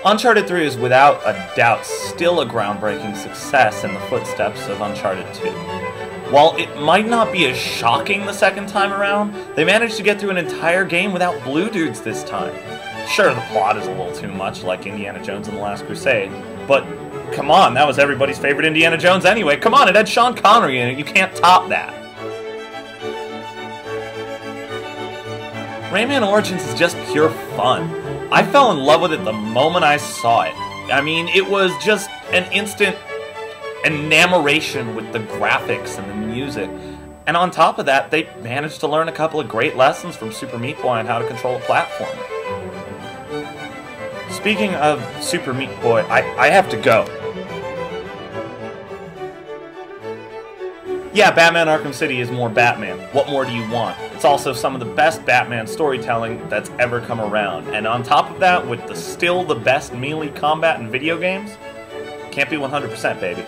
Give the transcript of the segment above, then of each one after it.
Uncharted 3 is without a doubt still a groundbreaking success in the footsteps of Uncharted 2. While it might not be as shocking the second time around, they managed to get through an entire game without blue dudes this time. Sure, the plot is a little too much like Indiana Jones and the Last Crusade, but come on, that was everybody's favorite Indiana Jones anyway. Come on, it had Sean Connery in it, you can't top that. Rayman Origins is just pure fun. I fell in love with it the moment I saw it. I mean, it was just an instant enamoration with the graphics and the music. And on top of that, they managed to learn a couple of great lessons from Super Meat Boy on how to control a platform. Speaking of Super Meat Boy, I have to go. Yeah, Batman Arkham City is more Batman. What more do you want? It's also some of the best Batman storytelling that's ever come around. And on top of that, with still the best melee combat in video games, can't be 100%, baby.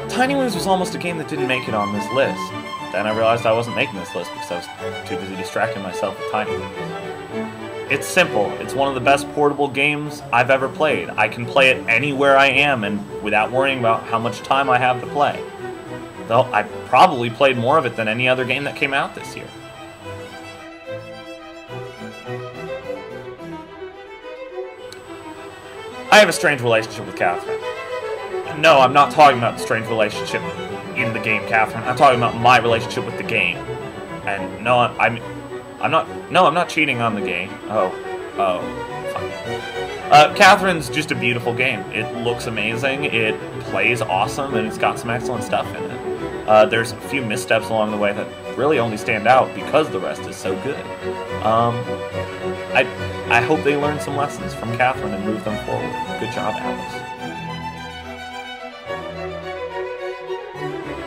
Tiny Wings was almost a game that didn't make it on this list. Then I realized I wasn't making this list because I was too busy distracting myself with Tiny Wings. It's simple. It's one of the best portable games I've ever played. I can play it anywhere I am and without worrying about how much time I have to play. Though I probably played more of it than any other game that came out this year. I have a strange relationship with Catherine. No, I'm not talking about the strange relationship in the game, Catherine. I'm talking about my relationship with the game. And no, I'm not cheating on the game. Oh, fine. Catherine's just a beautiful game. It looks amazing, it plays awesome, and it's got some excellent stuff in it. There's a few missteps along the way that really only stand out because the rest is so good. I hope they learn some lessons from Catherine and move them forward. Good job, Alice.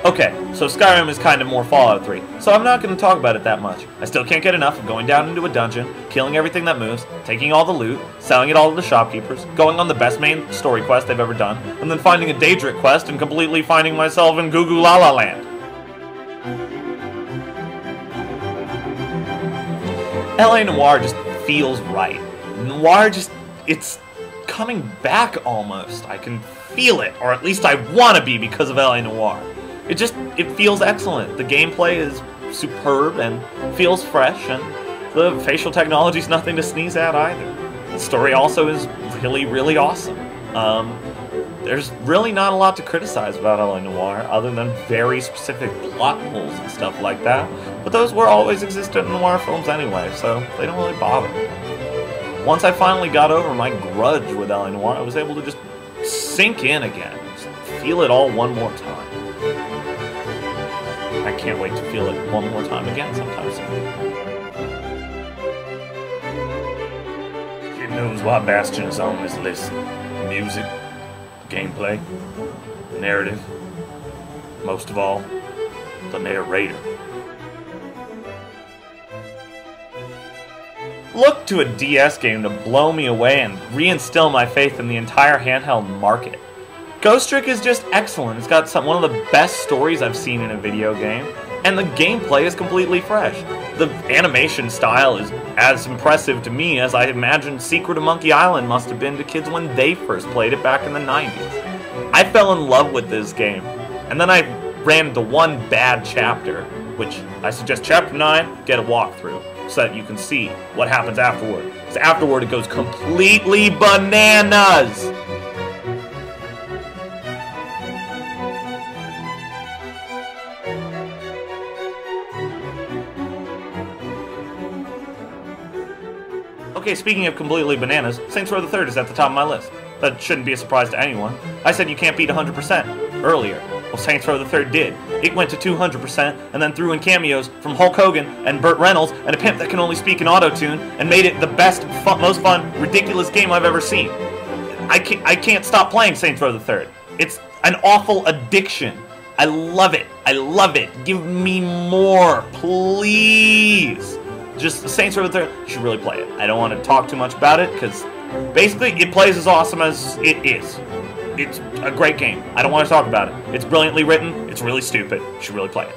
Okay, so Skyrim is kind of more Fallout 3, so I'm not going to talk about it that much. I still can't get enough of going down into a dungeon, killing everything that moves, taking all the loot, selling it all to the shopkeepers, going on the best main story quest they've ever done, and then finding a Daedric quest and completely finding myself in Goo Goo La La Land. LA Noire just feels right. Noir just, it's coming back almost. I can feel it, or at least I want to be because of LA Noire. It feels excellent. The gameplay is superb and feels fresh, and the facial technology is nothing to sneeze at either. The story also is really, really awesome. There's really not a lot to criticize about LA Noire, other than very specific plot holes and stuff like that, but those were always existent in noir films anyway, so they don't really bother me. Once I finally got over my grudge with LA Noire, I was able to just sink in again, just feel it all one more time. I can't wait to feel it one more time again sometime soon. It knows what Bastion is on this list. Music, gameplay, narrative, most of all, the narrator. Look to a DS game to blow me away and reinstill my faith in the entire handheld market. Ghost Trick is just excellent. It's got one of the best stories I've seen in a video game, and the gameplay is completely fresh. The animation style is as impressive to me as I imagine Secret of Monkey Island must have been to kids when they first played it back in the 90s. I fell in love with this game, and then I ran into one bad chapter, which I suggest Chapter 9, get a walkthrough, so that you can see what happens afterward. Because afterward it goes completely bananas! Okay, speaking of completely bananas, Saints Row the Third is at the top of my list. That shouldn't be a surprise to anyone. I said you can't beat 100% earlier. Well, Saints Row the Third did. It went to 200% and then threw in cameos from Hulk Hogan and Burt Reynolds and a pimp that can only speak in auto-tune and made it the best, most fun, ridiculous game I've ever seen. I can't stop playing Saints Row the Third. It's an awful addiction. I love it. I love it. Give me more, please. Just Saints Row the Third, you should really play it. I don't want to talk too much about it, because basically it plays as awesome as it is. It's a great game. I don't want to talk about it. It's brilliantly written, it's really stupid. You should really play it.